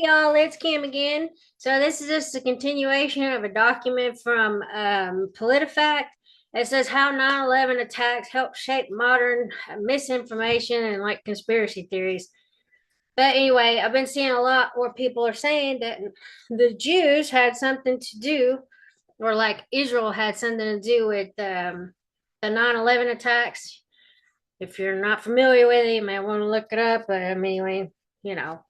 Hey y'all, it's Kim again. So this is just a continuation of a document from PolitiFact. It says how 9/11 attacks help shape modern misinformation and like conspiracy theories. But anyway, I've been seeing a lot where people are saying that the Jews had something to do, or like Israel had something to do with the 9/11 attacks. If you're not familiar with it, you may want to look it up. But anyway, you know,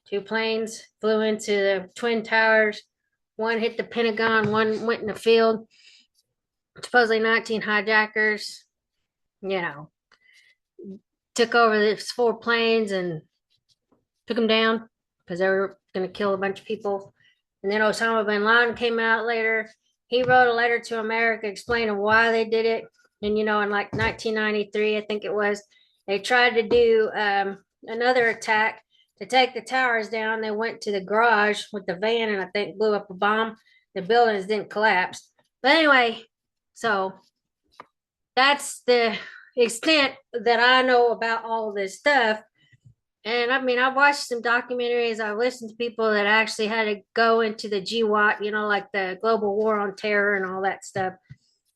two planes flew into the Twin Towers. One hit the Pentagon, one went in the field. Supposedly 19 hijackers, you know, took over these four planes and took them down because they were going to kill a bunch of people. And then Osama bin Laden came out later. He wrote a letter to America explaining why they did it. And, in like 1993, I think it was, they tried to do another attack to take the towers down. They went to the garage with the van and I think blew up a bomb. The buildings didn't collapse. But anyway, so that's the extent that I know about all this stuff. And I mean, I've watched some documentaries. I've listened to people that actually had to go into the GWOT, like the Global War on Terror and all that stuff.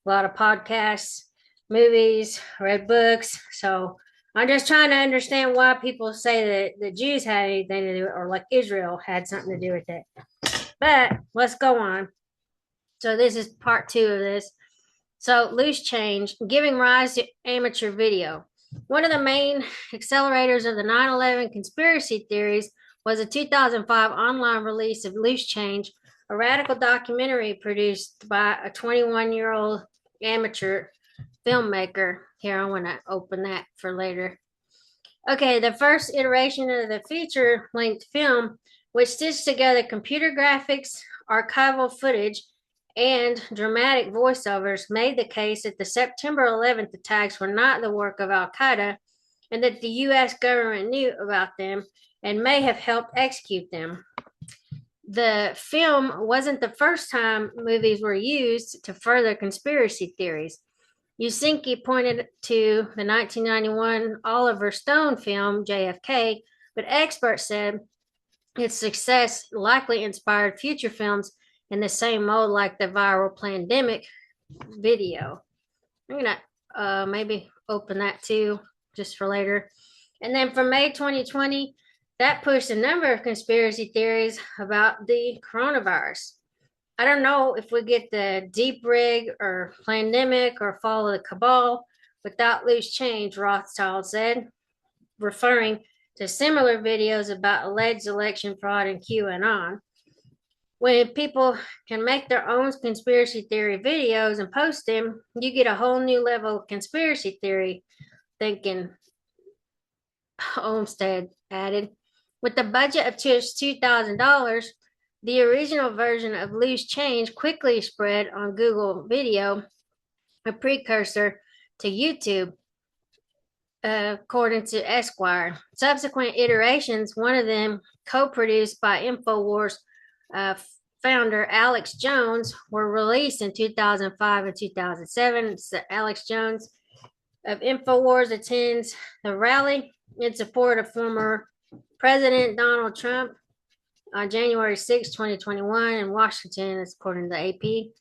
A lot of podcasts, movies, read books. So I'm just trying to understand why people say that the Jews had anything to do, or like Israel had something to do with it. But let's go on. So this is part two of this. So loose change, giving rise to amateur video. One of the main accelerators of the 9/11 conspiracy theories was a 2005 online release of Loose Change, a radical documentary produced by a 21-year-old amateur filmmaker. Here, I want to open that for later. Okay, the first iteration of the feature length film, which stitched together computer graphics, archival footage, and dramatic voiceovers, made the case that the September 11th attacks were not the work of Al Qaeda and that the U.S. government knew about them and may have helped execute them. The film wasn't the first time movies were used to further conspiracy theories. Usinki pointed to the 1991 Oliver Stone film, JFK, but experts said its success likely inspired future films in the same mode like the viral pandemic video. I'm going to maybe open that too, just for later. And then from May 2020, that pushed a number of conspiracy theories about the coronavirus. I don't know if we get the deep rig or pandemic or fall of the cabal without loose change, Rothschild said, referring to similar videos about alleged election fraud and QAnon. When people can make their own conspiracy theory videos and post them, you get a whole new level of conspiracy theory thinking, Olmsted added. With a budget of just $2,000, the original version of Loose Change quickly spread on Google Video, a precursor to YouTube, according to Esquire. Subsequent iterations, one of them co-produced by InfoWars founder Alex Jones, were released in 2005 and 2007. So Alex Jones of InfoWars attends the rally in support of former President Donald Trump on January 6, 2021 in Washington, according to the AP.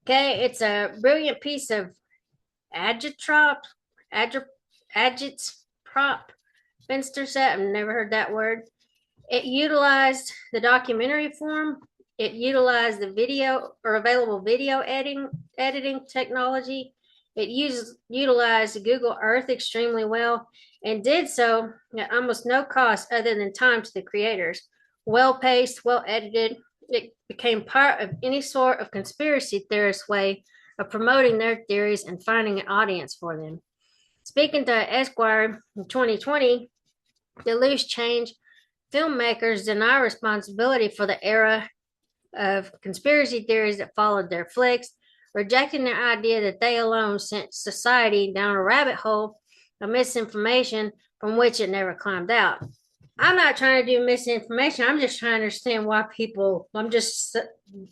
Okay, it's a brilliant piece of agitprop, Finster set. I've never heard that word. It utilized the documentary form. It utilized the video or available video editing technology. It utilized Google Earth extremely well and did so at almost no cost other than time to the creators. Well paced, well edited. It became part of any sort of conspiracy theorist way of promoting their theories and finding an audience for them. Speaking to Esquire in 2020, the Loose Change filmmakers deny responsibility for the era of conspiracy theories that followed their flicks, rejecting the idea that they alone sent society down a rabbit hole of misinformation from which it never climbed out. I'm not trying to do misinformation. I'm just trying to understand why people, I'm just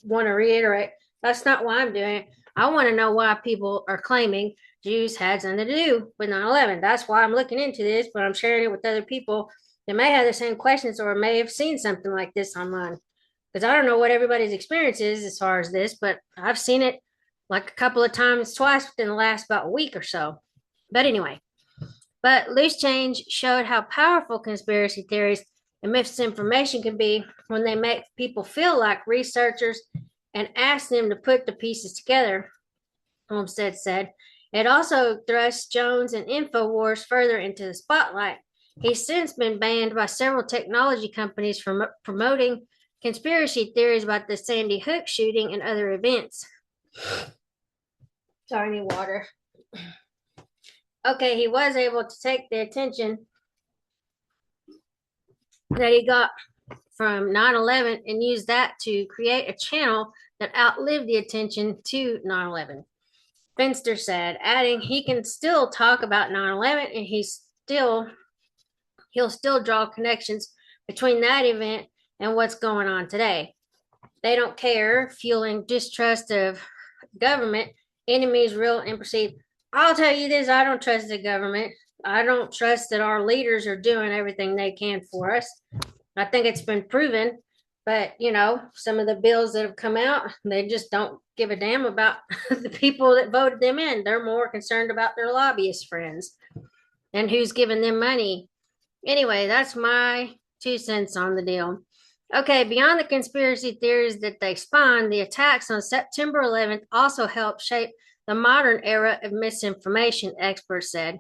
want to reiterate, that's not why I'm doing it. I want to know why people are claiming Jews had something to do with 9/11. That's why I'm looking into this, but I'm sharing it with other people they may have the same questions or may have seen something like this online. Because I don't know what everybody's experience is as far as this, but I've seen it like a couple of times, twice within the last about a week or so. But anyway, but Loose Change showed how powerful conspiracy theories and misinformation can be when they make people feel like researchers and ask them to put the pieces together, Olmsted said. It also thrusts Jones and InfoWars further into the spotlight. He's since been banned by several technology companies from promoting conspiracy theories about the Sandy Hook shooting and other events. Sorry, I need water. Okay, he was able to take the attention that he got from 9/11 and use that to create a channel that outlived the attention to 9/11. Finster said, adding he can still talk about 9/11 and he'll still draw connections between that event and what's going on today. They don't care, fueling distrust of government, enemies, real and perceived. I'll tell you this, I don't trust the government. I don't trust that our leaders are doing everything they can for us. I think it's been proven, but some of the bills that have come out, they just don't give a damn about the people that voted them in. They're more concerned about their lobbyist friends and who's giving them money. Anyway, that's my 2 cents on the deal. Okay, beyond the conspiracy theories that they spawned, the attacks on September 11th also helped shape the modern era of misinformation, experts said.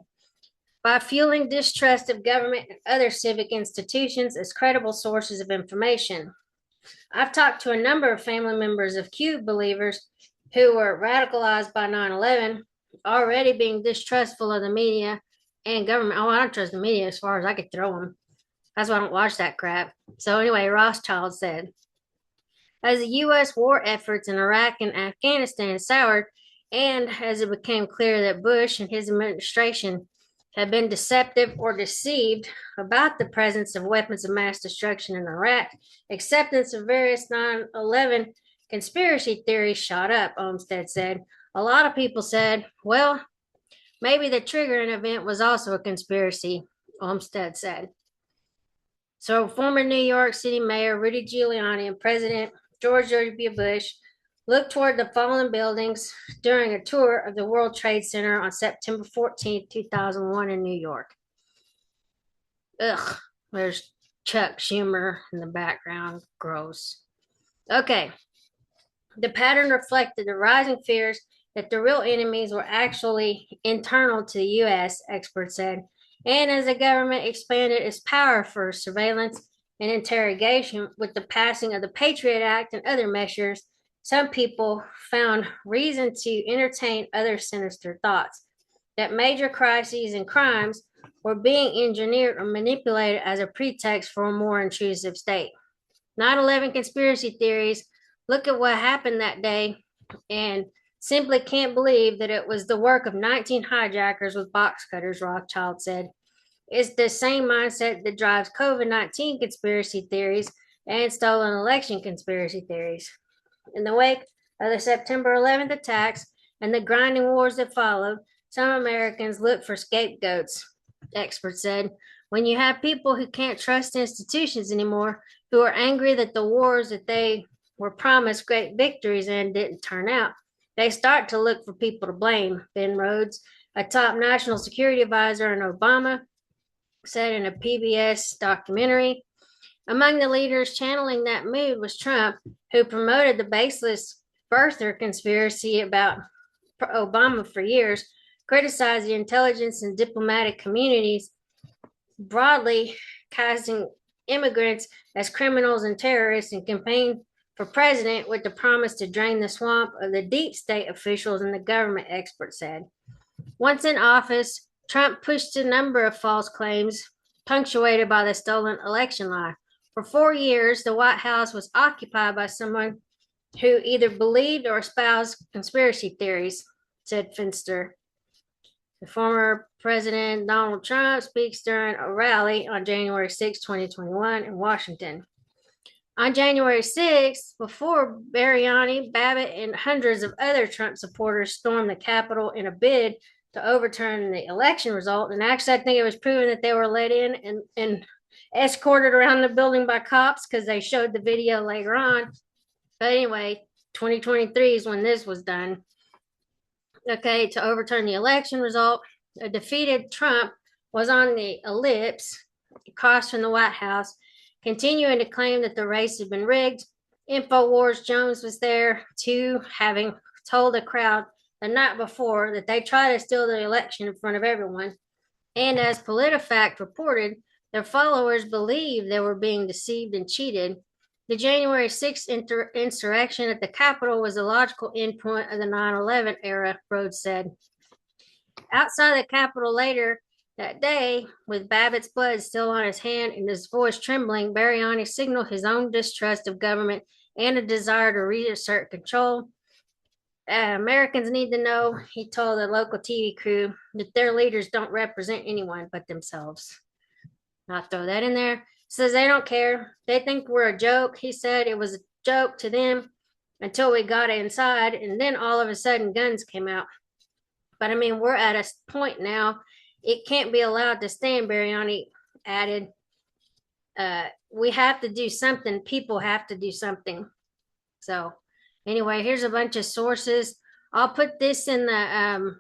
By fueling distrust of government and other civic institutions as credible sources of information. I've talked to a number of family members of Q believers who were radicalized by 9/11, already being distrustful of the media and government. Oh, I don't trust the media as far as I could throw them. That's why I don't watch that crap. So anyway, Rothschild said, as the U.S. war efforts in Iraq and Afghanistan soured, and as it became clear that Bush and his administration had been deceptive or deceived about the presence of weapons of mass destruction in Iraq, acceptance of various 9/11 conspiracy theories shot up, Olmsted said. A lot of people said, well, maybe the triggering event was also a conspiracy, Olmsted said. So former New York City Mayor Rudy Giuliani and President George W. Bush looked toward the fallen buildings during a tour of the World Trade Center on September 14, 2001 in New York. Ugh, there's Chuck Schumer in the background. Gross. Okay. The pattern reflected the rising fears that the real enemies were actually internal to the U.S., experts said. And as the government expanded its power for surveillance and interrogation with the passing of the Patriot Act and other measures, some people found reason to entertain other sinister thoughts that major crises and crimes were being engineered or manipulated as a pretext for a more intrusive state. 9/11 conspiracy theories look at what happened that day and simply can't believe that it was the work of 19 hijackers with box cutters, Rothschild said. It's the same mindset that drives COVID-19 conspiracy theories and stolen election conspiracy theories. In the wake of the September 11th attacks and the grinding wars that followed, some Americans look for scapegoats, experts said. When you have people who can't trust institutions anymore, who are angry that the wars that they were promised great victories in didn't turn out, they start to look for people to blame. Ben Rhodes, a top national security advisor in Obama, said in a PBS documentary. Among the leaders channeling that mood was Trump, who promoted the baseless birther conspiracy about Obama for years, criticized the intelligence and diplomatic communities broadly, casting immigrants as criminals and terrorists, and campaigned for president with the promise to drain the swamp of the deep state officials and the government, experts said. Once in office, Trump pushed a number of false claims, punctuated by the stolen election lie. For 4 years, the White House was occupied by someone who either believed or espoused conspiracy theories, said Finster. The former President Donald Trump speaks during a rally on January 6, 2021 in Washington. On January 6th, before Biryani, Babbitt, and hundreds of other Trump supporters stormed the Capitol in a bid to overturn the election result, and actually I think it was proven that they were let in and escorted around the building by cops because they showed the video later on. But anyway, 2023 is when this was done. Okay, to overturn the election result, a defeated Trump was on the ellipse across from the White House, continuing to claim that the race had been rigged. InfoWars Jones was there too, having told the crowd the night before that they tried to steal the election in front of everyone. And as PolitiFact reported, their followers believed they were being deceived and cheated. The January 6th insurrection at the Capitol was a logical endpoint of the 9/11 era, Rhodes said. Outside the Capitol later that day, with Babbitt's blood still on his hand and his voice trembling, Bariani signaled his own distrust of government and a desire to reassert control. Americans need to know, he told the local TV crew, that their leaders don't represent anyone but themselves. I'll throw that in there. Says they don't care. They think we're a joke. He said it was a joke to them until we got inside, and then all of a sudden guns came out. But I mean, we're at a point now. It can't be allowed to stand, Bariani added. We have to do something. People have to do something. So anyway, here's a bunch of sources. I'll put this in the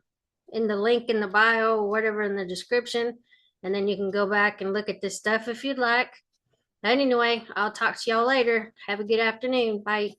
link in the bio or whatever in the description, and then you can go back and look at this stuff if you'd like. Anyway, I'll talk to y'all later. Have a good afternoon. Bye.